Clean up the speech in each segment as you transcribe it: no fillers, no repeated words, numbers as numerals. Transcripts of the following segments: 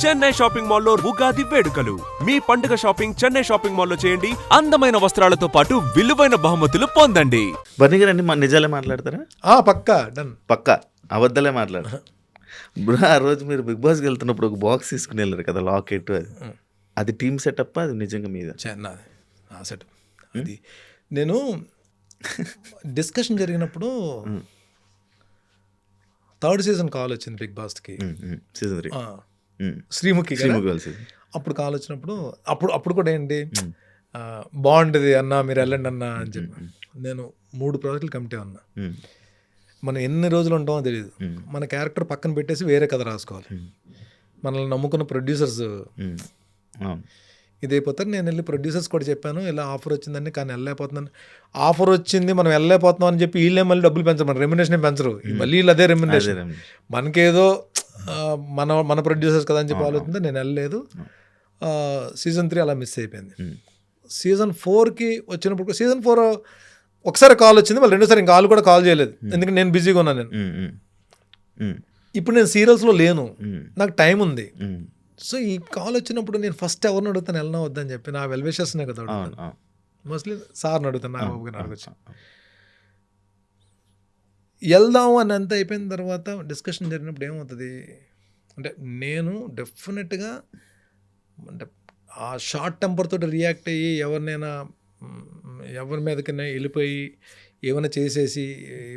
Chennai shopping మాల్లో ఉగాది వేడుకలు. మీ పండుగ షాపింగ్ చెన్నై షాపింగ్ మాల్లో చేయండి. అందమైన వస్త్రాలతో పాటు విలువైన బహుమతులు పొందండి. బన్నీ గారు అన్ని నిజాలే మాట్లాడతారా? పక్కా డన్. పక్కా అబద్ధాలే మాట్లాడతారు. బ్రో, ఆ రోజు మీరు బిగ్ బాస్కి వెళ్తున్నప్పుడు ఒక బాక్స్ తీసుకుని వెళ్ళారు కదా, లాకెట్. అది టీమ్ సెటప్, అది నిజంగా మీద సెటప్. అది నేను డిస్కషన్ జరిగినప్పుడు థర్డ్ సీజన్ కాల్ వచ్చింది బిగ్ బాస్కి, సీజన్ 3 శ్రీముఖి. అప్పుడు కాల్ వచ్చినప్పుడు అప్పుడు కూడా ఏంటి, బాగుంటుంది అన్న మీరు వెళ్ళండి అన్న అని చెప్పి. నేను 3 ప్రాజెక్టులు కమిటీ ఉన్నా. మనం ఎన్ని రోజులు ఉంటామో తెలియదు. మన క్యారెక్టర్ పక్కన పెట్టేసి వేరే కథ రాసుకోవాలి. మనల్ని నమ్ముకున్న ప్రొడ్యూసర్స్ ఇదైపోతారు. నేను వెళ్ళి ప్రొడ్యూసర్స్ కూడా చెప్పాను, ఇలా ఆఫర్ వచ్చిందని, కానీ వెళ్ళలేకపోతున్నాను. ఆఫర్ వచ్చింది మనం వెళ్ళలేకపోతున్నాం అని చెప్పి వీళ్ళే మళ్ళీ డబ్బులు పెంచరు, మన రెమ్యునరేషన్ పెంచరు. మళ్ళీ వీళ్ళు అదే రెమ్యునరేషన్. మనకేదో మన ప్రొడ్యూసర్స్ కదా అని చెప్పి ఆలోచింది. నేను వెళ్ళలేదు. సీజన్ 3 అలా మిస్ అయిపోయింది. సీజన్ 4కి వచ్చినప్పుడు, సీజన్ 4 ఒకసారి కాల్ వచ్చింది, మళ్ళీ రెండోసారి ఇంకా కాల్ కూడా కాల్ చేయలేదు, ఎందుకంటే నేను బిజీగా ఉన్నాను. నేను ఇప్పుడు నేను సీరియల్స్లో లేను, నాకు టైం ఉంది. సో ఈ కాల్ వచ్చినప్పుడు నేను ఫస్ట్ ఎవరిని అడుగుతాను, వెళ్ళినా వద్దని చెప్పి. నా వెల్విషర్స్నే కదా అడుగుతాను, మోస్ట్లీ సార్ని అడుగుతాను, నా బాబు గారిని అడగచ్చు. వెళ్దాము అని అంత అయిపోయిన తర్వాత డిస్కషన్ జరిగినప్పుడు ఏమవుతుంది అంటే, నేను డెఫినెట్గా అంటే ఆ షార్ట్ టెంపర్తో రియాక్ట్ అయ్యి ఎవరి మీదకైనా వెళ్ళిపోయి ఏమైనా చేసేసి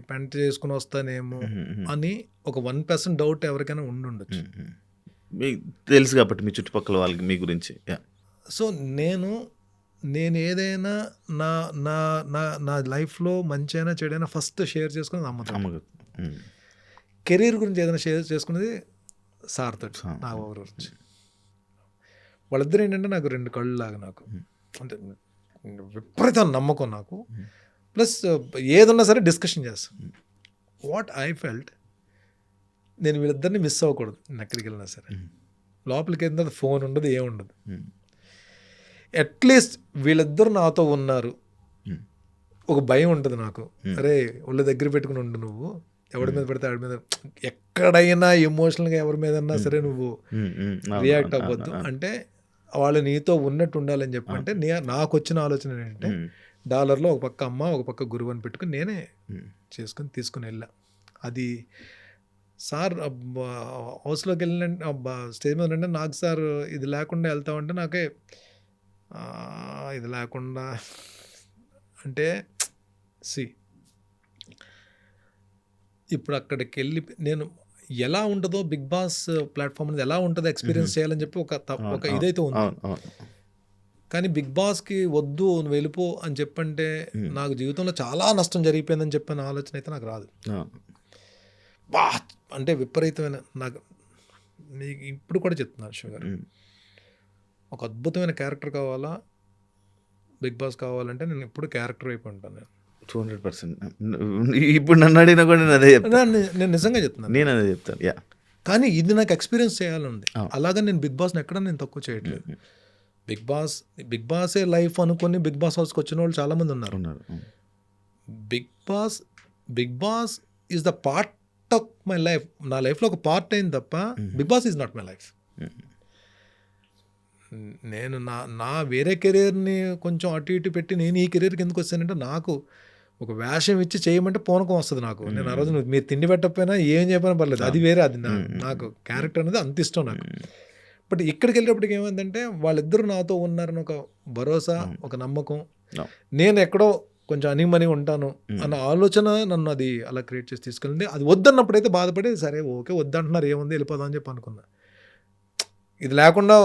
పెంట చేసుకుని వస్తానేమో అని ఒక 1% డౌట్ ఎవరికైనా ఉండుండొచ్చు. మీకు తెలుసు కాబట్టి మీ చుట్టుపక్కల వాళ్ళకి మీ గురించి. సో నేను ఏదైనా నా నా నా నా లైఫ్లో మంచైనా చెడైనా ఫస్ట్ షేర్ చేసుకునేది అమ్మతో. కెరీర్ గురించి ఏదైనా షేర్ చేసుకునేది సార్తో, నా ఓవర్ గురించి. వాళ్ళిద్దరు ఏంటంటే నాకు 2 కళ్ళు లాగా. నాకు అంటే విపరీతం నమ్మకం నాకు. ప్లస్ ఏదన్నా సరే డిస్కషన్ చేస్తాను. వాట్ ఐ ఫెల్ట్, నేను వీళ్ళిద్దరిని మిస్ అవ్వకూడదు. నేను ఎక్కడికి వెళ్ళినా సరే లోపలికి వెళ్ళిన ఫోన్ ఉండదు, ఏముండదు. అట్లీస్ట్ వీళ్ళిద్దరు నాతో ఉన్నారు, ఒక భయం ఉంటుంది నాకు. అరే వాళ్ళ దగ్గర పెట్టుకుని ఉండు, నువ్వు ఎవరి మీద పడితే ఆడి మీద, ఎక్కడైనా ఎమోషనల్గా ఎవరి మీదన్నా సరే నువ్వు రియాక్ట్ అవ్వద్దు. అంటే వాళ్ళు నీతో ఉన్నట్టు ఉండాలని చెప్పంటే, నాకు వచ్చిన ఆలోచన ఏంటంటే, డాలర్లో ఒక పక్క అమ్మ ఒక పక్క గురువు అని పెట్టుకుని నేనే చేసుకుని తీసుకుని వెళ్ళా. అది సార్ హౌస్లోకి వెళ్ళిన స్టేజ్ మీద ఉంటే నాకు సార్ ఇది లేకుండా వెళ్తామంటే నాకే ఇది లేకుండా అంటే ఇప్పుడు అక్కడికి వెళ్ళి నేను ఎలా ఉంటుందో బిగ్ బాస్ ప్లాట్ఫామ్ అనేది ఎలా ఉంటుందో ఎక్స్పీరియన్స్ చేయాలని చెప్పి ఒక ఇదైతే ఉంది. కానీ బిగ్ బాస్కి వద్దు నువ్వు వెళ్ళిపో అని చెప్పంటే నాకు జీవితంలో చాలా నష్టం జరిగిపోయిందని చెప్పిన ఆలోచన అయితే నాకు రాదు. అంటే విపరీతమైన, నాకు నీకు ఇప్పుడు కూడా చెప్తున్నాను షుగర్, ఒక అద్భుతమైన క్యారెక్టర్ కావాలా, బిగ్ బాస్ కావాలంటే నేను ఇప్పుడు క్యారెక్టర్ వైపు ఉంటాను. నేను 200%. ఇప్పుడు నన్ను అడిగినా కూడా నేను అదే చెప్తాను. నేను నిజంగా చెప్తున్నాను, నేను అదే చెప్తాను. కానీ ఇది నాకు ఎక్స్పీరియన్స్ చేయాలంది. అలాగే నేను బిగ్ బాస్ని ఎక్కడ నేను తక్కువ చేయట్లేదు. బిగ్ బాసే లైఫ్ అనుకుని బిగ్ బాస్ హౌస్కి వచ్చిన వాళ్ళు చాలామంది ఉన్నారు. Bigg Boss is the part of my life. నా లైఫ్లో ఒక పార్ట్ అయింది తప్ప Bigg Boss is not my life. నేను నా వేరే కెరీర్ని కొంచెం అటు ఇటు పెట్టి నేను ఈ కెరీర్కి ఎందుకు వచ్చానంటే, నాకు ఒక వేషం ఇచ్చి చేయమంటే పూనకం వస్తుంది నాకు. నేను ఆ రోజు మీరు తిండి పెట్టకపోయినా ఏం చెప్పినా పర్లేదు, అది వేరే. అది నాకు క్యారెక్టర్ అనేది అంత ఇష్టం నాకు. బట్ ఇక్కడికి వెళ్ళేటప్పటికి ఏమైందంటే, వాళ్ళిద్దరూ నాతో ఉన్నారని ఒక భరోసా, ఒక నమ్మకం. నేను ఎక్కడో కొంచెం అనిమని ఉంటాను అన్న ఆలోచన నన్ను అది అలా క్రియేట్ చేసి తీసుకెళ్ళింది. అది వద్దన్నప్పుడైతే బాధపడి సరే ఓకే వద్దంటున్నారు, ఏముంది వెళ్ళిపోదాం అని చెప్పి అనుకున్నా. ఇది లేకుండా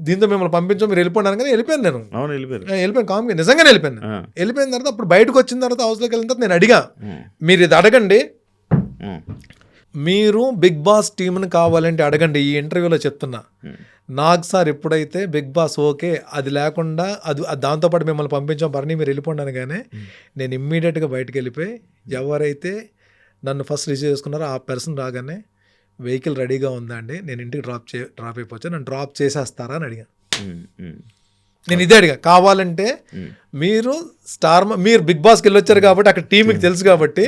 దీంతో మిమ్మల్ని పంపించాం మీరు వెళ్ళిపోయినాను కదా, వెళ్ళిపోయాను. నేను వెళ్ళిపోయాను కామ్గా, నిజంగానే వెళ్ళిపోయాను. వెళ్ళిపోయిన తర్వాత అప్పుడు బయటకు వచ్చిన తర్వాత హౌస్లోకి వెళ్ళిన తర్వాత నేను అడిగా, మీరు ఇది అడగండి, మీరు బిగ్ బాస్ టీంని కావాలంటే అడగండి, ఈ ఇంటర్వ్యూలో చెప్తున్నా. నాకు సార్ ఎప్పుడైతే బిగ్ బాస్ ఓకే అది లేకుండా అది దాంతోపాటు మిమ్మల్ని పంపించాం పర్ని మీరు వెళ్ళిపోండాను, కానీ నేను ఇమ్మీడియట్గా బయటకు వెళ్ళిపోయి ఎవరైతే నన్ను ఫస్ట్ రిసీవ్ చేసుకున్నారో ఆ పర్సన్ రాగానే వెహికల్ రెడీగా ఉందా అండి, నేను ఇంటికి డ్రాప్ అయిపోవచ్చు, నన్ను డ్రాప్ చేసేస్తారా అని అడిగాను. నేను ఇదే అడిగా, కావాలంటే మీరు మీరు బిగ్ బాస్కి వెళ్ళొచ్చారు కాబట్టి అక్కడ టీం మీకు తెలుసు కాబట్టి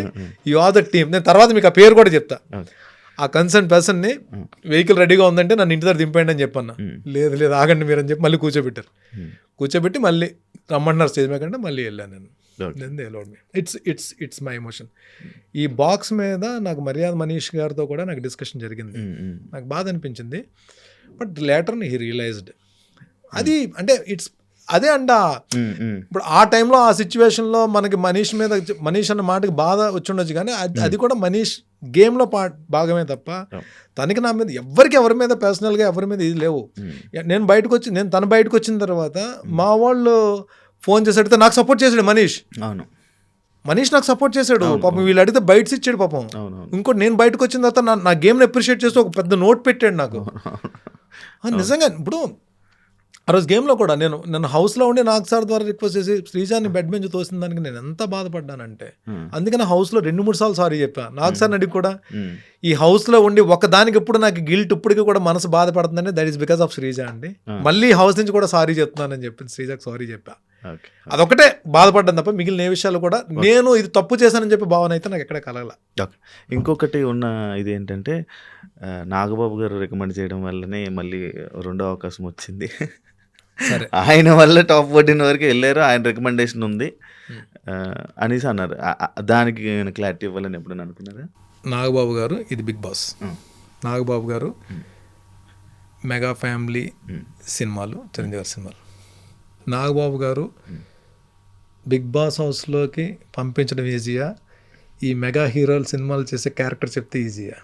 యు ఆర్ ద టీమ్. నేను తర్వాత మీకు ఆ పేరు కూడా చెప్తా. ఆ కన్సర్న్ పర్సన్ని వెహికల్ రెడీగా ఉందంటే నన్ను ఇంటి దగ్గర దింపండి అని చెప్పన్నా. లేదు లేదు ఆగండి మీరు అని చెప్పి మళ్ళీ కూర్చోబెట్టారు. కూర్చోబెట్టి మళ్ళీ రమ్మంటున్నారు స్టేజ్ మీద కంటే మళ్ళీ వెళ్ళాను నేను. Then they allowed me. It's my emotion. ఈ బాక్స్ మీద నాకు మర్యాద మనీష్ గారితో కూడా నాకు డిస్కషన్ జరిగింది. నాకు బాధ అనిపించింది. బట్ లేటర్ హీ రియలైజ్డ్ అది అంటే అదే అంట. ఇప్పుడు ఆ టైంలో ఆ సిచ్యువేషన్లో మనకి మనీష్ అన్న మాటకి బాధ వచ్చుండొచ్చు, కానీ అది కూడా మనీష్ గేమ్లో భాగమే తప్ప తనకి నా మీద ఎవరి మీద పర్సనల్గా ఎవరి మీద ఇది లేవు. నేను తను బయటకు వచ్చిన తర్వాత మా వాళ్ళు ఫోన్ చేసి అడిగితే నాకు సపోర్ట్ చేశాడు మనీష్. మనీష్ నాకు సపోర్ట్ చేశాడు పాపం. వీళ్ళు అడిగితే బయటస్ ఇచ్చాడు పాపం. ఇంకోటి నేను బయటకు వచ్చిన తర్వాత నా గేమ్ని అప్రిషియేట్ చేస్తూ ఒక పెద్ద నోట్ పెట్టాడు నాకు. నిజంగా ఇప్పుడు ఆ రోజు గేమ్లో కూడా నేను హౌస్లో ఉండి నాగ్ సార్ ద్వారా రిక్వెస్ట్ చేసి శ్రీజాన్ని బెడ్ బెంచ్ తోసిన దానికి నేను ఎంత బాధపడ్డానంటే, అందుకని హౌస్లో 2-3 సార్లు సారీ చెప్పా. నాగ్ సార్ని అడిగి కూడా ఈ హౌస్లో ఉండి ఒకదానికి ఎప్పుడు నాకు గిల్ట్ ఇప్పటికీ కూడా మనసు బాధపడుతుందంటే that is because of Sreeja అండి. మళ్ళీ హౌస్ నుంచి కూడా సారీ చెప్తున్నానని చెప్పి శ్రీజాకి సారీ చెప్పా. అదొకటే బాధపడ్డాను తప్ప మిగిలిన ఏ విషయాలు కూడా నేను ఇది తప్పు చేశానని చెప్పి భావన అయితే నాకు ఎక్కడ కలగల. ఇంకొకటి ఉన్న ఇది ఏంటంటే నాగబాబు గారు రికమెండ్ చేయడం వల్లనే మళ్ళీ రెండో అవకాశం వచ్చింది. ఆయన వల్ల టాప్ 14 వరకు వెళ్ళారు, ఆయన రికమెండేషన్ ఉంది అనేసి అన్నారు. దానికి క్లారిటీ ఇవ్వాలని ఎప్పుడైనా అనుకున్నారా? నాగబాబు గారు ఇది బిగ్ బాస్. నాగబాబు గారు మెగా ఫ్యామిలీ సినిమాలు, చిరంజీవి గారి సినిమాలు. నాగబాబు గారు బిగ్ బాస్ హౌస్లోకి పంపించడం ఈజీయా, ఈ మెగా హీరోలు సినిమాలు చేసే క్యారెక్టర్ చెప్తే ఈజీయా?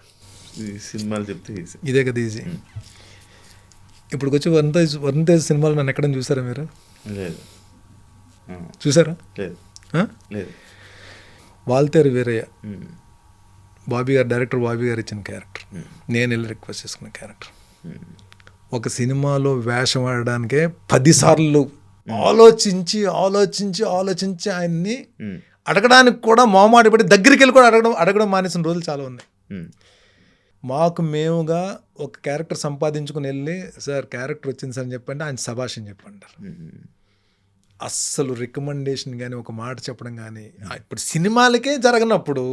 సినిమాలు చెప్తే ఈజీ. ఇదే కదా ఈజీ. ఇప్పుడు వచ్చి వరుణ్ తేజ్ సినిమాలు నన్ను ఎక్కడైనా చూసారా మీరు? లేదు. చూసారా? లేదు. వాల్తేరు వీరయ్య డైరెక్టర్ బాబీ గారు ఇచ్చిన క్యారెక్టర్, నేను వెళ్ళి రిక్వెస్ట్ చేసుకున్న క్యారెక్టర్. ఒక సినిమాలో వేషం ఆడడానికే 10 సార్లు ఆలోచించి ఆయన్ని అడగడానికి కూడా మొహమాటపడి దగ్గరికి వెళ్ళి కూడా అడగడం మానేసిన రోజులు చాలా ఉన్నాయి. మాకు మేముగా ఒక క్యారెక్టర్ సంపాదించుకుని వెళ్ళి సార్ క్యారెక్టర్ వచ్చింది సార్ అని చెప్పండి, ఆయన శభాష్ అని చెప్పంటారు. అస్సలు రికమెండేషన్ కానీ ఒక మాట చెప్పడం కానీ ఇప్పుడు సినిమాలకే జరగనప్పుడు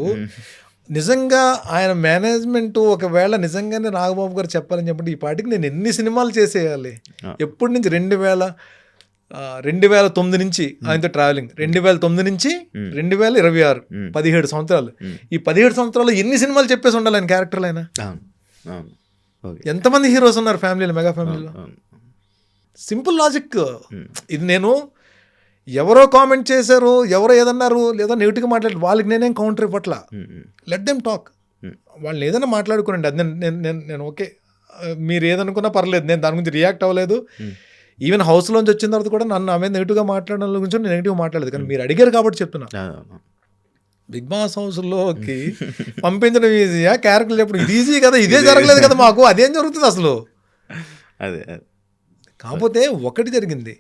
నిజంగా ఆయన మేనేజ్మెంట్ ఒకవేళ నిజంగానే నాగబాబు గారు చెప్పాలని చెప్పండి ఈ పాటికి నేను ఎన్ని సినిమాలు చేసేయాలి. ఎప్పటి నుంచి 2009 నుంచి ఆయనతో ట్రావెలింగ్, 2009 నుంచి 2026 17 సంవత్సరాలు. ఈ 17 సంవత్సరాలు ఎన్ని సినిమాలు చెప్పేసి ఉండాలి ఆయన క్యారెక్టర్లు? అయినా ఎంతమంది హీరోస్ ఉన్నారు ఫ్యామిలీలో, మెగా ఫ్యామిలీలో? సింపుల్ లాజిక్ ఇది. నేను ఎవరో కామెంట్ చేశారు, ఎవరో ఏదన్నారు, లేదా నెగిటివ్గా మాట్లాడారు, వాళ్ళకి నేనేం కౌంటర్ ఇవ్వట్లా. Let them talk. వాళ్ళు ఏదైనా మాట్లాడుకోనండి, అది నేను ఓకే, మీరు ఏదనుకున్నా పర్లేదు, నేను దాని గురించి రియాక్ట్ అవ్వలేదు. ఈవెన్ హౌస్లోంచి వచ్చిన తర్వాత కూడా నన్ను ఆమె నెగిటివ్గా మాట్లాడడం గురించి నేను నెగిటివ్గా మాట్లాడలేదు, కానీ మీరు అడిగారు కాబట్టి చెప్తున్నా. బిగ్ బాస్ హౌస్లోకి పంపించడం ఈజీయా, క్యారెక్టర్లు చెప్పడం ఇది ఈజీ కదా? ఇదే జరగలేదు కదా మాకు, అదేం జరుగుతుంది అసలు? అదే కాకపోతే ఒకటి జరిగింది,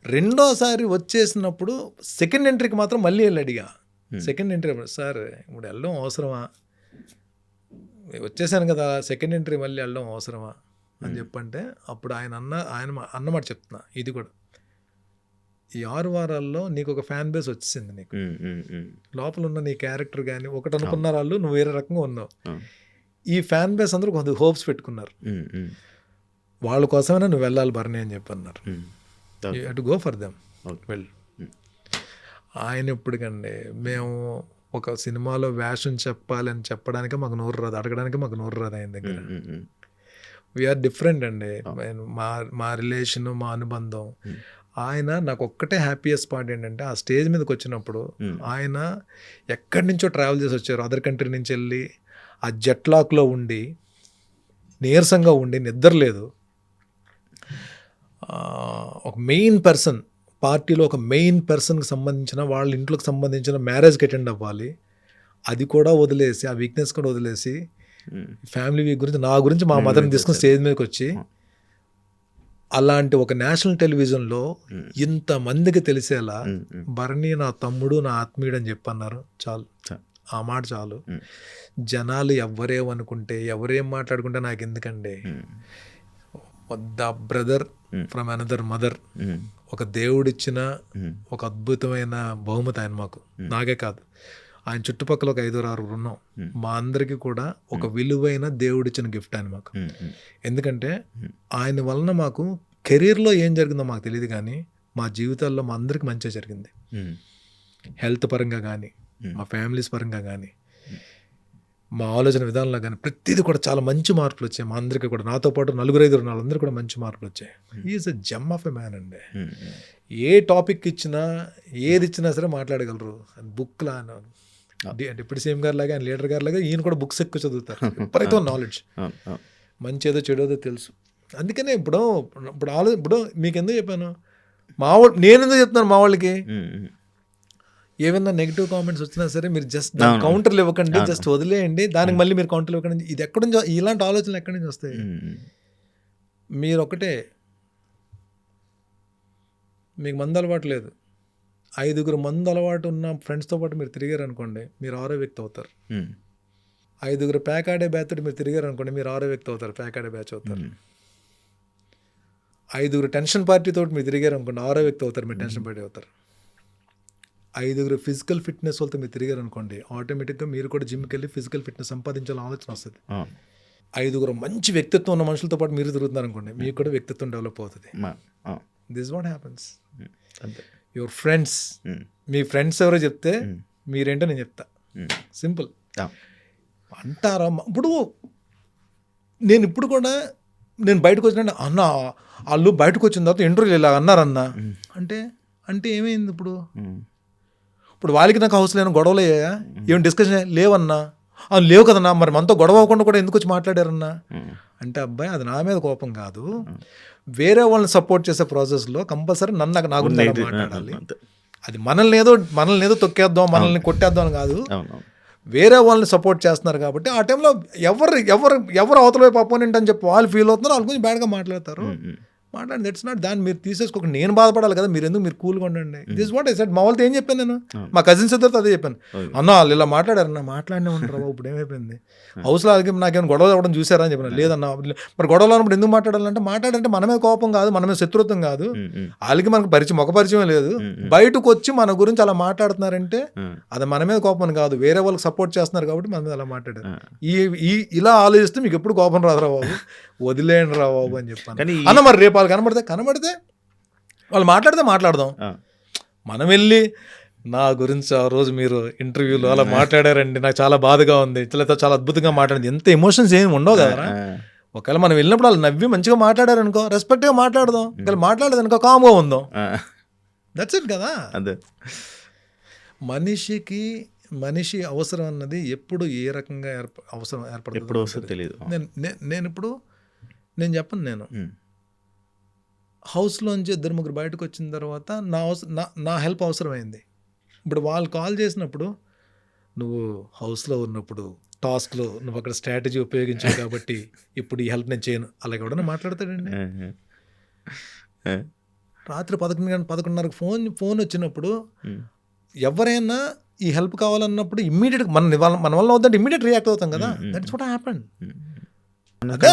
రెండోసారి వచ్చేసినప్పుడు సెకండ్ ఎంట్రీకి మాత్రం మళ్ళీ వెళ్ళి అడిగా. సెకండ్ ఎంట్రీ సార్ ఇప్పుడు వెళ్ళడం అవసరమా, వచ్చేసాను కదా సెకండ్ ఎంట్రీ మళ్ళీ వెళ్ళడం అవసరమా అని చెప్పంటే అప్పుడు ఆయన అన్నమాట చెప్తున్నా, ఇది కూడా ఈ 6 వారాల్లో నీకు ఒక ఫ్యాన్ బేస్ వచ్చేసింది, నీకు లోపల ఉన్న నీ క్యారెక్టర్ కానీ ఒకటి అనుకున్న వాళ్ళు నువ్వు వేరే రకంగా ఉన్నావు. ఈ ఫ్యాన్ బేస్ అందరూ కొంత హోప్స్ పెట్టుకున్నారు, వాళ్ళ కోసమైనా నువ్వు వెళ్ళాలి భరణి అని చెప్పి అన్నారు. You have to go for them. Well, ఆయన ఎప్పటికండి మేము ఒక సినిమాలో వేషం చెప్పాలని చెప్పడానికి మాకు నోరు రాదు, అడగడానికి మాకు నోరు రాదు ఆయన దగ్గర. వీఆర్ డిఫరెంట్ అండి, మా రిలేషను, మా అనుబంధం. ఆయన నాకు ఒక్కటే హ్యాపీయెస్ట్ పార్ట్ ఏంటంటే ఆ స్టేజ్ మీదకి వచ్చినప్పుడు ఆయన ఎక్కడి నుంచో ట్రావెల్ చేసి వచ్చారు, అదర్ కంట్రీ నుంచి వెళ్ళి ఆ జెట్ లాక్లో ఉండి నీరసంగా ఉండి నిద్రలేదు. ఒక మెయిన్ పర్సన్ పార్టీలో ఒక మెయిన్ పర్సన్కి సంబంధించిన వాళ్ళ ఇంట్లోకి సంబంధించిన మ్యారేజ్కి అటెండ్ అవ్వాలి, అది కూడా వదిలేసి ఆ వీక్నెస్ కూడా వదిలేసి ఫ్యామిలీ వీక్ గురించి నా గురించి మా మదర్ని తీసుకుని స్టేజ్ మీదకి వచ్చి అలాంటి ఒక నేషనల్ టెలివిజన్లో ఇంతమందికి తెలిసేలా భరణి నా తమ్ముడు, నా ఆత్మీయుడు అని చెప్పన్నారు. చాలు, ఆ మాట చాలు. జనాలు ఎవరేమనుకుంటే ఎవరేం మాట్లాడుకుంటే నాకు ఎందుకండి, the brother from another mother, ఒక దేవుడిచ్చిన ఒక అద్భుతమైన బహుమతి ఆయన మాకు, నాకే కాదు ఆయన చుట్టుపక్కల ఒక 5-6 ఉన్నాం. మా అందరికీ కూడా ఒక విలువైన దేవుడిచ్చిన గిఫ్ట్ ఆయన మాకు. ఎందుకంటే ఆయన వలన మాకు కెరీర్లో ఏం జరిగిందో మాకు తెలియదు, కానీ మా జీవితాల్లో మా అందరికి మంచిగా జరిగింది. హెల్త్ పరంగా కానీ, మా ఫ్యామిలీస్ పరంగా కానీ, మా ఆలోచన విధానంలో కానీ ప్రతిదీ కూడా చాలా మంచి మార్పులు వచ్చాయి మా అందరికీ కూడా. నాతో పాటు 4-5 వాళ్ళందరూ కూడా మంచి మార్పులు వచ్చాయి. Is a gem of a man అండి. ఏ టాపిక్ ఇచ్చినా ఏది ఇచ్చినా సరే మాట్లాడగలరు. బుక్లా డిప్యూటీ సీఎం గారి లాగా, ఆయన లీడర్ గారి లాగా ఈయన కూడా బుక్స్ ఎక్కువ చదువుతారు. విపరీతం నాలెడ్జ్, మంచి ఏదో చెడోదో తెలుసు. అందుకనే ఇప్పుడు మీకు ఎందుకు చెప్పాను, నేను ఎందుకు చెప్తున్నాను మా వాళ్ళకి, ఏమైనా నెగిటివ్ కామెంట్స్ వచ్చినా సరే మీరు జస్ట్ కౌంటర్లు ఇవ్వకండి, జస్ట్ వదిలేయండి. దానికి మళ్ళీ మీరు కౌంటర్లు ఇవ్వకండి. ఇది ఎక్కడి నుంచి, ఇలాంటి ఆలోచనలు ఎక్కడి నుంచి వస్తాయి? మీరు ఒకటే, మీకు మందు అలవాటు లేదు, 5 మందు అలవాటు ఉన్న ఫ్రెండ్స్తో పాటు మీరు తిరిగారు అనుకోండి, మీరు 6వ వ్యక్తి అవుతారు. 5 ప్యాక్ ఆడే బ్యాచ్ తోటి మీరు తిరిగారు అనుకోండి, మీరు 6వ వ్యక్తి అవుతారు, ప్యాక్ ఆడే బ్యాచ్ అవుతారు. 5 టెన్షన్ పార్టీ తోటి మీరు తిరిగారు అనుకోండి, 6వ వ్యక్తి అవుతారు, మీరు టెన్షన్ పార్టీ అవుతారు. 5 ఫిజికల్ ఫిట్నెస్ వాళ్ళతో మీరు తిరిగారు అనుకోండి, ఆటోమేటిక్గా మీరు కూడా జిమ్కి వెళ్ళి ఫిజికల్ ఫిట్నెస్ సంపాదించాలని ఆలోచన వస్తుంది. 5 మంచి వ్యక్తిత్వం ఉన్న మనుషులతో పాటు మీరు తిరుగుతున్నారు అనుకోండి, మీకు కూడా వ్యక్తిత్వం డెవలప్ అవుతుంది. This what happens. Your friends, me friends ఎవరో చెప్తే మీరేంటో నేను చెప్తా. సింపుల్ అంటారా? ఇప్పుడు నేను బయటకు వచ్చిన అన్న, వాళ్ళు బయటకు వచ్చిన తర్వాత ఇంటర్వ్యూలు ఇలా అన్నారన్నా అంటే ఏమైంది? ఇప్పుడు వాళ్ళకి నాకు హౌస్ లేని గొడవలు అయ్యాయా? ఏం డిస్కషన్ లేవన్నా? లేవు కదన్నా, మరి మనతో గొడవ అవ్వకుండా కూడా ఎందుకు వచ్చి మాట్లాడారన్నా అంటే, అబ్బాయి అది నా మీద కోపం కాదు, వేరే వాళ్ళని సపోర్ట్ చేసే ప్రాసెస్లో కంపల్సరీ నా గురించి మాట్లాడాలి. అది మనల్ని ఏదో తొక్కేద్దాం, మనల్ని కొట్టేద్దాం అని కాదు, వేరే వాళ్ళని సపోర్ట్ చేస్తున్నారు కాబట్టి ఆ టైంలో ఎవరు అవతల వైపు అపోనెంట్ అని చెప్పి వాళ్ళు ఫీల్ అవుతున్నారు, వాళ్ళ గురించి బ్యాడ్గా మాట్లాడతారు. దట్స్ నాట్, దాన్ని మీరు తీసేసుకోక నేను బాధపడాలి కదా, మీరు కూల్గా ఉండండి. This what I said. మా వాళ్ళతో ఏం చెప్పాను నేను, మా కజిన్స్ ఇద్దరితో అదే చెప్పాను. అన్న వాళ్ళు ఇలా మాట్లాడారన్న, మాట్లాడినే ఉంటారు బాబు, ఇప్పుడు ఏమైపోయింది హౌస్లో నాకేమైనా గొడవ అవ్వడం చూసారా అని చెప్పాను. లేదన్నా, మరి గొడవలు అన్నప్పుడు ఎందుకు మాట్లాడాలంటే మన మీద కోపం కాదు, మన మీద శత్రుత్వం కాదు, వాళ్ళకి మనకు ముఖ పరిచయం లేదు, బయటకు వచ్చి మన గురించి అలా మాట్లాడుతున్నారంటే అది మన మీద కోపం కాదు, వేరే వాళ్ళకి సపోర్ట్ చేస్తున్నారు కాబట్టి మన మీద అలా మాట్లాడారు. ఇలా ఆలోచిస్తే మీకు ఎప్పుడు కోపం రాదురా బాబు, వదిలేయండి రా బాబు అని చెప్పాను. అన్న మరి రేపు వాళ్ళు కనబడితే వాళ్ళు మాట్లాడదాం. మనం వెళ్ళి నా గురించి ఆ రోజు మీరు ఇంటర్వ్యూలో అలా మాట్లాడారండి, నాకు చాలా బాధగా ఉంది, చాలా అద్భుతంగా మాట్లాడింది, ఎంత ఎమోషన్స్ ఏమి ఉండవు కదా. ఒకవేళ మనం వెళ్ళినప్పుడు వాళ్ళు నవ్వి మంచిగా మాట్లాడారనుకో, రెస్పెక్ట్గా మాట్లాడదాం. ఒకవేళ మాట్లాడదనుకో కామ్గా ఉందాం. దట్స్ ఇట్ కదా. అదే మనిషి అవసరం అన్నది ఎప్పుడు ఏ రకంగా అవసరం ఏర్పడుతుంది తెలియదు. నేను చెప్పను, నేను హౌస్లోంచి 2-3 బయటకు వచ్చిన తర్వాత నా హెల్ప్ అవసరమైంది. ఇప్పుడు వాళ్ళు కాల్ చేసినప్పుడు, నువ్వు హౌస్లో ఉన్నప్పుడు టాస్క్లో నువ్వు అక్కడ స్ట్రాటజీ ఉపయోగించావు కాబట్టి ఇప్పుడు ఈ హెల్ప్ నేను చేయను, అలాగే ఎవడన్నా మాట్లాడతాడండి. రాత్రి 11:30 ఫోన్ వచ్చినప్పుడు ఎవరైనా ఈ హెల్ప్ కావాలన్నప్పుడు ఇమ్మీడియట్గా మన వల్ల అవుతుంటే ఇమ్మీడియట్ రియాక్ట్ అవుతాం కదా. That's what happen.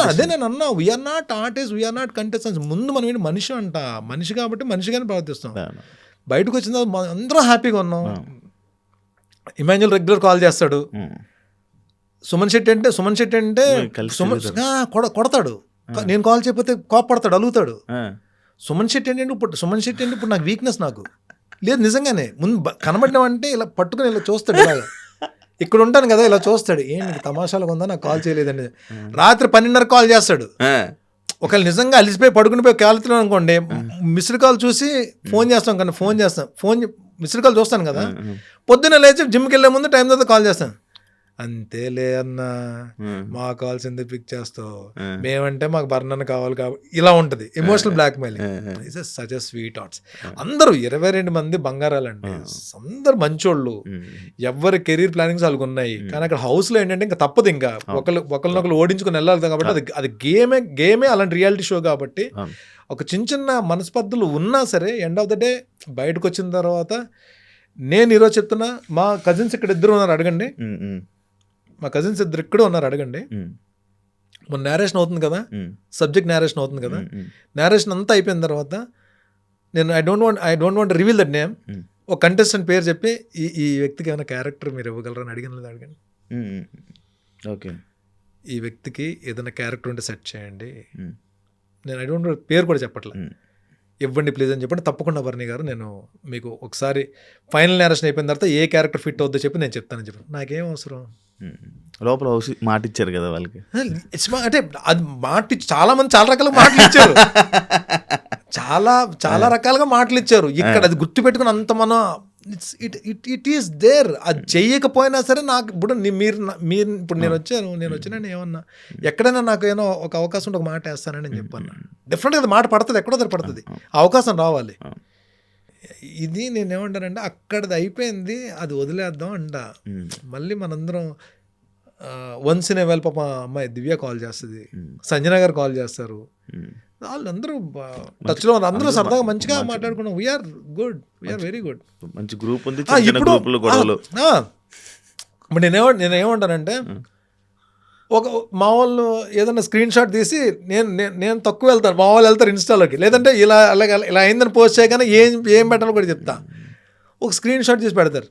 అదే నేను అన్నా, we are not artist, we are not contestants. ముందు మనం ఏంటి, మనిషి కాబట్టి మనిషిగానే ప్రవర్తిస్తాం. బయటకు వచ్చిన తర్వాత అందరూ హ్యాపీగా ఉన్నాం. ఇమాన్యుల్ రెగ్యులర్ కాల్ చేస్తాడు. సుమన్ శెట్టి అంటే కొడతాడు. నేను కాల్ చేయకపోతే కోపడతాడు, అలుగుతాడు. సుమన్ శెట్టి అంటే ఇప్పుడు నాకు వీక్నెస్, నాకు లేదు నిజంగానే. ముందు కనబడినామంటే ఇలా పట్టుకుని ఇలా చూస్తాడు, ఇలాగా ఇక్కడ ఉంటాను కదా ఇలా చూస్తాడు, ఏంటి తమాషాలుగా ఉందా నాకు కాల్ చేయలేదండి. రాత్రి 12:30 కాల్ చేస్తాడు. ఒకవేళ నిజంగా అలిసిపోయి పడుకునిపోయి కాలుతున్నాం అనుకోండి, మిస్డ్ కాల్ చూసి ఫోన్ చేస్తాం కానీ మిస్డ్ కాల్ చూస్తాను కదా, పొద్దున్న లేచి జిమ్కి వెళ్ళే ముందు టైం తర్వాత కాల్ చేస్తాను. అంతేలే అన్నా, మా కాల్స్ ఎందుకు పిక్ చేస్తావు, మేమంటే మాకు బర్ణన కావాలి కాబట్టి ఇలా ఉంటుంది. Emotional blackmailing is such a sweet hearts. అందరూ 22 మంది బంగారాలండి, అందరు మంచోళ్ళు, ఎవరి కెరీర్ ప్లానింగ్స్ వాళ్ళకి ఉన్నాయి. కానీ అక్కడ హౌస్లో ఏంటంటే ఇంకా తప్పదు, ఇంకా ఒకరినొకరు ఓడించుకుని వెళ్ళాలి కాబట్టి అది గేమే అలాంటి రియాలిటీ షో కాబట్టి ఒక చిన్న మనస్పర్ధలు ఉన్నా సరే ఎండ్ ఆఫ్ ద డే బయటకు వచ్చిన తర్వాత, నేను ఈరోజు చెప్తున్నా, మా కజిన్స్ ఇక్కడ 2 ఉన్నారు, అడగండి. మా కజిన్స్ 2 ఇక్కడ ఉన్నారు, అడగండి. మన నేరేషన్ అవుతుంది కదా, సబ్జెక్ట్ నేరేషన్ అవుతుంది కదా, నేరేషన్ అంతా అయిపోయిన తర్వాత నేను I don't want reveal that name, ఒక కంటెస్టెంట్ పేరు చెప్పి ఈ వ్యక్తికి ఏమైనా క్యారెక్టర్ మీరు ఇవ్వగలరని అడగండి. ఓకే. ఈ వ్యక్తికి ఏదైనా క్యారెక్టర్ ఉంటే సెట్ చేయండి. నేను అటువంటి పేరు కూడా చెప్పట్లే, ఇవ్వండి ప్లీజ్ అని చెప్పండి. తప్పకుండా వర్ణి గారు నేను మీకు ఒకసారి ఫైనల్ నేరేషన్ అయిపోయిన తర్వాత ఏ క్యారెక్టర్ ఫిట్ అవుద్దో చెప్పి నేను చెప్తానని చెప్పి. నాకేం అవసరం, లోపల మాట ఇచ్చారు కదా వాళ్ళకి. అంటే అది మాట చాలా మంది చాలా రకాల మాటలు ఇచ్చారు, చాలా రకాలుగా మాటలు ఇచ్చారు. ఇక్కడ అది గుర్తుపెట్టుకుని అంత మనం ఇట్ ఈస్ దేర్. అది చెయ్యకపోయినా సరే నాకు ఇప్పుడు మీరు ఇప్పుడు నేను వచ్చినాను ఏమన్నా ఎక్కడైనా నాకు ఏమో ఒక అవకాశం ఉంటే ఒక మాట వేస్తానని నేను చెప్పాను. డెఫినెట్గా అది మాట పడుతుంది, ఎక్కడో దగ్గర పడుతుంది, ఆ అవకాశం రావాలి. ఇది నేను ఏమంటానంటే అక్కడది అయిపోయింది, అది వదిలేద్దాం అంట. మళ్ళీ మనందరం వన్స్ ఇన్ ఏ వైల్ పాప అమ్మాయి దివ్య కాల్ చేస్తుంది, సంజన గారు కాల్ చేస్తారు, వాళ్ళందరూ టచ్లో ఉన్నారు, అందరూ సరదాగా మంచిగా మాట్లాడుకున్నాం. We are good, we are very good, మంచి గ్రూప్ ఉంది. ఇప్పుడు నేనేమంటానంటే ఒక మా వాళ్ళు ఏదైనా స్క్రీన్ షాట్ తీసి నేను తక్కువ వెళ్తాను, మా వాళ్ళు వెళ్తారు ఇన్స్టాలోకి, లేదంటే ఇలా అయిందని పోస్ట్ చేయగానే ఏం పెట్టాలో కూడా చెప్తా. ఒక స్క్రీన్ షాట్ తీసి పెడతారు.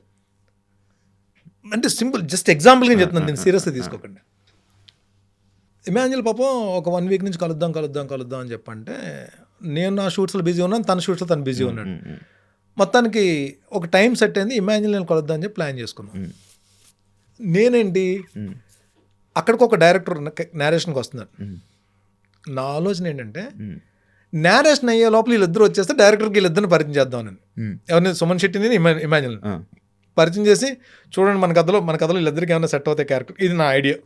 అంటే సింపుల్ జస్ట్ ఎగ్జాంపుల్గా చెప్తున్నాను, నేను సీరియస్గా తీసుకోకండి. ఇమాన్యుల్ పాపం ఒక 1 వీక్ నుంచి కలుద్దాం అని చెప్పంటే నేను నా షూట్స్లో బిజీ ఉన్నాను, తన షూట్స్లో తను బిజీ ఉన్నాడు. మొత్తానికి ఒక టైం సెట్ అయింది, ఇమాన్యుల్ నేను కలుద్దాం అని చెప్పి ప్లాన్ చేసుకున్నాను. నేనేంటి అక్కడికి ఒక డైరెక్టర్ నేరేషన్కి వస్తున్నాడు. నా ఆలోచన ఏంటంటే నేరేషన్ అయ్యే లోపల వీళ్ళిద్దరు వచ్చేస్తే డైరెక్టర్కి వీళ్ళిద్దరిని పరిచయం చేద్దామని. ఎవరిని? సుమన్ శెట్టిని, ఇమాన్యుల్ పరిచయం చేసి చూడండి మన కథలో వీళ్ళిద్దరికి ఏమైనా సెట్ అవుతాయి క్యారెక్టర్, ఇది నా ఐడియా.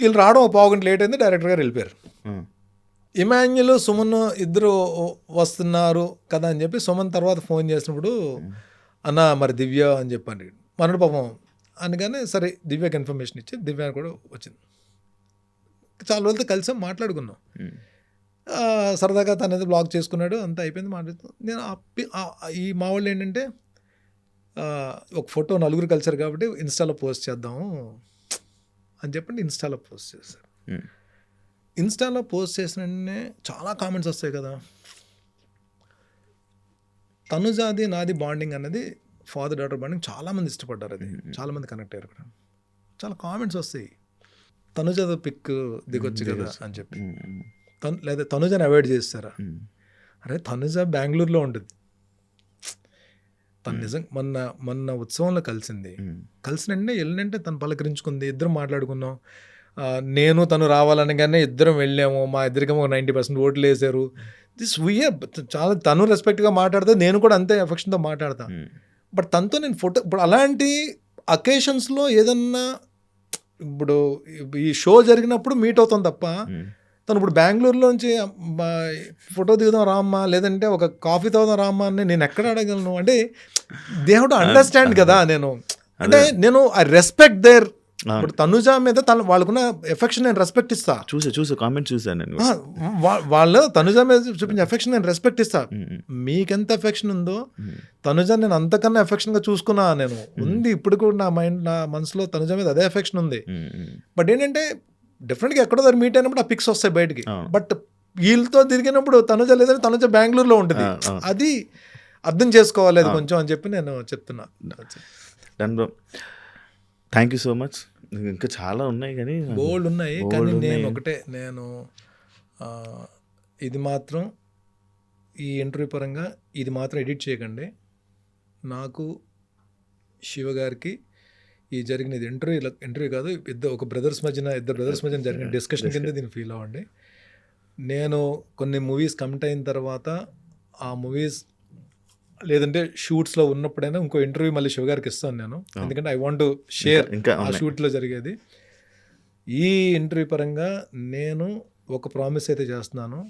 వీళ్ళు రావడం ఒక 1/2 గంట లేట్ అయింది, డైరెక్టర్ గారు వెళ్ళిపోయారు. ఇమాన్యుల్ సుమన్ ఇద్దరు వస్తున్నారు కదా అని చెప్పి సుమన్ తర్వాత ఫోన్ చేసినప్పుడు అన్న మరి దివ్య అని చెప్పండి మనడు పాపం అందుకని సరే దివ్యకి ఇన్ఫర్మేషన్ ఇచ్చి దివ్య కూడా వచ్చింది. చాలా రోజులతో కలిసాం, మాట్లాడుకున్నాం. సరదాగా తను ఏదో బ్లాగ్ చేసుకున్నాడు, అంతా అయిపోయింది, మాట్లాడుతున్నాం. నేను ఈ మా వాళ్ళు ఏంటంటే ఒక ఫోటో 4 కలిసారు కాబట్టి ఇన్స్టాలో పోస్ట్ చేద్దాము అని చెప్పండి ఇన్స్టాలో పోస్ట్ చేశారు. ఇన్స్టాలో పోస్ట్ చేసిన వెంటనే చాలా కామెంట్స్ వస్తాయి కదా, తనుజాది నాది బాండింగ్ అన్నది ఫాదర్ డాటర్ బాండింగ్ చాలామంది ఇష్టపడ్డారు, అది చాలామంది కనెక్ట్ అయ్యారు. అక్కడ చాలా కామెంట్స్ వస్తాయి, తనుజాతో పిక్ దిగొచ్చు కదా అని చెప్పి, లేదా తనుజాని అవాయిడ్ చేస్తారా? అరే తనుజ బెంగళూరులో ఉంటుంది, తను నిజంగా మొన్న ఉత్సవంలో కలిసింది, కలిసిన వెంటనే వెళ్ళినంటే తను పలకరించుకుంది, ఇద్దరం మాట్లాడుకున్నాం. నేను తను రావాలనగానే ఇద్దరం వెళ్ళాము, మా ఇద్దరికేమో 90% ఓట్లు వేసారు. దిస్ వీఆర్ చాలా తను రెస్పెక్ట్గా మాట్లాడితే నేను కూడా అంతే ఎఫెక్షన్తో మాట్లాడతా. బట్ తనతో నేను ఫోటో ఇప్పుడు అలాంటి అకేషన్స్లో ఏదన్నా ఇప్పుడు ఈ షో జరిగినప్పుడు మీట్ అవుతాం తప్ప తను ఇప్పుడు బెంగళూరులోంచి ఫోటో దిగుదాం రామ్మా లేదంటే ఒక కాఫీ తాగుదాం రామ్మా అని నేను ఎక్కడ అడగలను? అంటే దే హ్యావ్ టు అండర్స్టాండ్ కదా. నేను ఐ రెస్పెక్ట్ దేర్. ఇప్పుడు తనుజ మీద వాళ్ళకున్న ఎఫెక్షన్ నేను రెస్పెక్ట్ ఇస్తా. చూసా కామెంట్ చూసాను. వాళ్ళు తనుజ మీద చూపించే ఎఫెక్షన్ నేను రెస్పెక్ట్ ఇస్తా. మీకెంత ఎఫెక్షన్ ఉందో తనుజ నేను అంతకన్నా ఎఫెక్షన్గా చూసుకున్నా. నేను ఉంది ఇప్పుడు కూడా నా మనసులో తనుజ మీద అదే ఎఫెక్షన్ ఉంది. బట్ ఏంటంటే డెఫినెట్గా ఎక్కడో దగ్గర మీట్ అయినప్పుడు ఆ పిక్స్ వస్తాయి బయటికి. బట్ వీళ్ళతో తిరిగినప్పుడు తనుజ లేదని తనుజ బెంగళూరులో ఉంటుంది, అది అర్థం చేసుకోవాలి అది కొంచెం అని చెప్పి నేను చెప్తున్నా. Done bro, thank you so much. ఇంకా చాలా ఉన్నాయి కానీ బోల్డ్ ఉన్నాయి కానీ నేను ఒకటే ఇది మాత్రం ఈ ఇంటర్వ్యూ పరంగా ఇది మాత్రం ఎడిట్ చేయకండి. నాకు శివ గారికి ఈ జరిగినది ఇంటర్వ్యూ కాదు, ఇద్దరు బ్రదర్స్ మధ్యన జరిగిన డిస్కషన్ కింద దీన్ని ఫీల్ అవ్వండి. నేను కొన్ని మూవీస్ కమిట్ అయిన తర్వాత ఆ మూవీస్ లేదంటే షూట్స్లో ఉన్నప్పుడైనా ఇంకో ఇంటర్వ్యూ మళ్ళీ శివ గారికి ఇస్తాను నేను, ఎందుకంటే ఐ వాంట్ టు షేర్ ఆ షూట్లో జరిగేది. ఈ ఇంటర్వ్యూ పరంగా నేను ఒక ప్రామిస్ అయితే చేస్తున్నాను.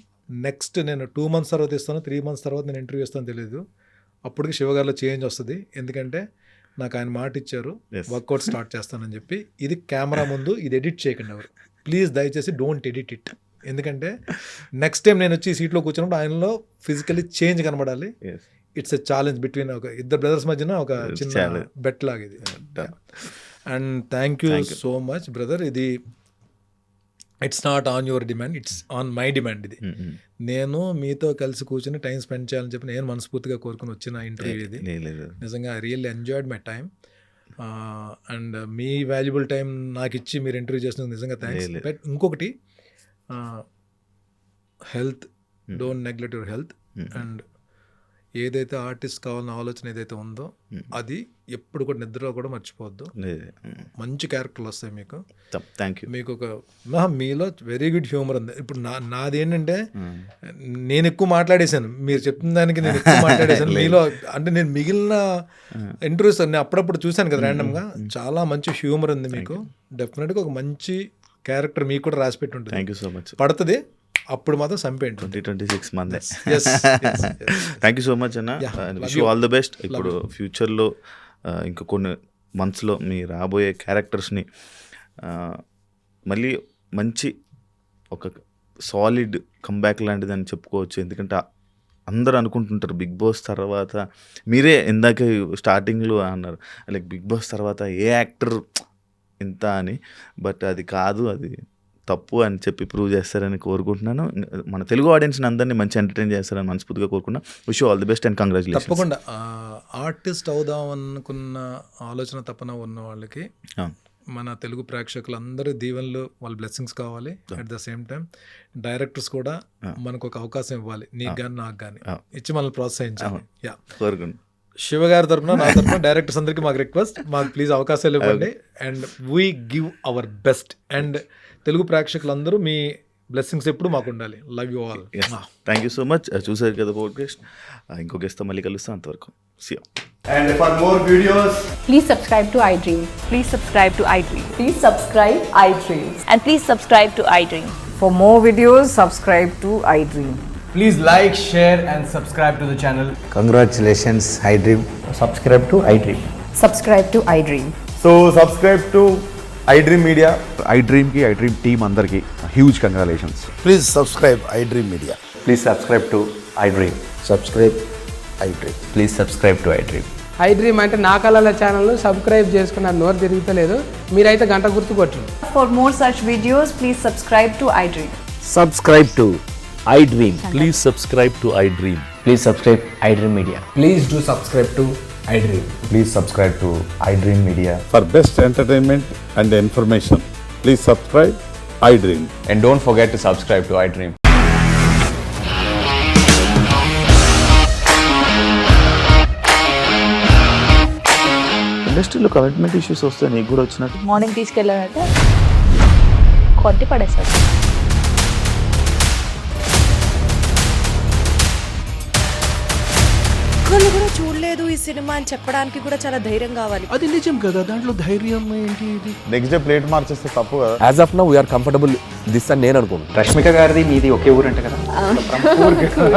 నెక్స్ట్ నేను 2 months తర్వాత ఇస్తాను, 3 months తర్వాత నేను ఇంటర్వ్యూ ఇస్తాను తెలియదు. అప్పటికి శివ గారిలో చేంజ్ వస్తుంది, ఎందుకంటే నాకు ఆయన మాట ఇచ్చారు వర్కౌట్ స్టార్ట్ చేస్తానని చెప్పి. ఇది కెమెరా ముందు ఇది ఎడిట్ చేయకండి ఎవరు, ప్లీజ్ దయచేసి డోంట్ ఎడిట్ ఇట్. ఎందుకంటే నెక్స్ట్ టైం నేను వచ్చి సీట్లో కూర్చున్నప్పుడు ఆయనలో ఫిజికలీ చేంజ్ కనబడాలి. ఇట్స్ ఎ ఛాలెంజ్ బిట్వీన్ ఒక ఇద్దరు బ్రదర్స్ మధ్యన ఒక చిన్న బెట్ లాగా ఇది. And thank you so much brother. ఇది it's not on your demand, it's on my demand. ఇది నేను మీతో కలిసి కూర్చొని టైం స్పెండ్ చేయాలని చెప్పి నేను మనస్ఫూర్తిగా కోరుకుని వచ్చిన ఇంటర్వ్యూ ఇది. నిజంగా I really enjoyed my time. And me valuable time నాకు ఇచ్చి మీరు ఇంటర్వ్యూ చేసినందుకు నిజంగా థ్యాంక్స్. బట్ ఇంకొకటి, health, don't neglect your health. And ఏదైతే ఆర్టిస్ట్ కావాలన్న ఆలోచన ఏదైతే ఉందో అది ఎప్పుడు కూడా నిద్రలో కూడా మర్చిపోవద్దు. మంచి క్యారెక్టర్లు వస్తాయి మీకు. Thank you. మీకు మీలో వెరీ గుడ్ హ్యూమర్ ఉంది. ఇప్పుడు నాదేంటంటే నేను ఎక్కువ మాట్లాడేశాను, మీరు చెప్తున్న దానికి నేను ఎక్కువ మాట్లాడేశాను మీలో. అంటే నేను మిగిలిన ఇంటర్వ్యూస్ నేను అప్పుడప్పుడు చూశాను కదా ర్యాండమ్గా, చాలా మంచి హ్యూమర్ ఉంది మీకు. డెఫినెట్గా ఒక మంచి క్యారెక్టర్ మీకు కూడా రాసి పెట్టి ఉంటుంది. Thank you so much. పడుతుంది అప్పుడు మాత్రం సంపేయండి. 2026 మందే. థ్యాంక్ యూ సో మచ్ అన్న. Wish you all the best. ఇప్పుడు ఫ్యూచర్లో ఇంకా కొన్ని మంత్స్లో మీ రాబోయే క్యారెక్టర్స్ని మళ్ళీ మంచి ఒక సాలిడ్ కంబ్యాక్ లాంటిది అని చెప్పుకోవచ్చు. ఎందుకంటే అందరూ అనుకుంటుంటారు బిగ్ బాస్ తర్వాత, మీరే ఇందాక స్టార్టింగ్లో అన్నారు లైక్ బిగ్ బాస్ తర్వాత ఏ యాక్టర్ ఇంత అని. బట్ అది కాదు, అది తప్పు అని చెప్పి ప్రూవ్ చేస్తారని కోరుకుంటున్నాను. మన తెలుగు ఆడియన్స్ని అందరినీ మంచి ఎంటర్టైన్ చేస్తారని మనస్ఫూర్తిగా కోరుకున్నా. Wish you all the best and congratulations. తప్పకుండా ఆర్టిస్ట్ అవుదాం అనుకున్న ఆలోచన తపన ఉన్న వాళ్ళకి మన తెలుగు ప్రేక్షకులందరూ దీవెనలు, వాళ్ళ బ్లెస్సింగ్స్ కావాలి. At the same time directors కూడా మనకు ఒక అవకాశం ఇవ్వాలి, నీకు కానీ నాకు కానీ ఇచ్చి మనల్ని ప్రోత్సహించాలి. కోరుకున్నాను. శివ గారి తరఫున, నా తరఫున డైరెక్టర్స్ అందరికీ మాకు రిక్వెస్ట్, మాకు ప్లీజ్ అవకాశాలు ఇవ్వండి. And we give our best. And Telugu ప్రేక్షకులందరూ మీ బ్లెస్సింగ్స్ ఎప్పుడు మాకు ఉండాలి. Love you all. Thank you so much. చూసారు కదా పోడ్కాస్ట్. ఇంకో గెస్ట్తో మళ్ళీ కలుస్తాం. అంతవరకు see you. And for more videos, Please subscribe to iDream. Please subscribe to iDream. Please subscribe iDream. And please subscribe to iDream. For more videos, subscribe to iDream. please like, share and subscribe to the channel. Congratulations, iDream. Subscribe to iDream. Subscribe to iDream. So subscribe to iDream Media. iDream की iDream team अंदर की huge congratulations. Please subscribe iDream Media. Please subscribe to iDream. Subscribe iDream. Please subscribe to iDream. iDream అంటే నా కళల channel subscribe చేసుకున్న నోరు తిరుగుతలేదు, మీరైతే గంట గుర్తు కొట్టండి. For more such videos, please subscribe to iDream. Subscribe to iDream. Please subscribe to iDream. Please subscribe iDream Media. Please do subscribe to iDream. Please subscribe to iDream Media. For best entertainment and information, please subscribe iDream. And don't forget to subscribe to iDream. ఇండస్ట్రీలో commitment issues వస్తే నీకు కూడా వచ్చినట్టు? Morning తీసుకెళ్ళారంటే కొట్టి పడేసారు. ఒక్కళ్ళు కూడా చూడలేదు ఈ సినిమా అని చెప్పడానికి కూడా చాలా ధైర్యం కావాలి. అది నిజం కదా, దాంట్లో ధైర్యం ఏంటి? ఇది నెక్స్ట్ డే ప్లేట్ మార్చేస్తే తప్పు కదా. As of now, we are comfortable this అని నేను అనుకుంటున్నాను. రష్మిక గారిది మీది ఒకే ఊరు అంట కదా.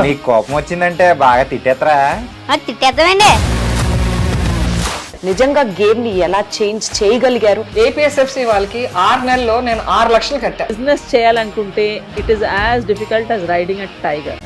నీకు కోపం వచ్చిందంటే బాగా తిట్టేత్తరా? తిట్టేద్దామండి. నిజంగా గేమ్ ని ఎలా చేంజ్ చేయగలిగారు? ఏపీఎస్ఎఫ్సి వాళ్ళకి 6 నెలల్లో నేను 6 లక్షలు కట్టా. బిజినెస్ చేయాలనుకుంటే it is as difficult as riding a tiger.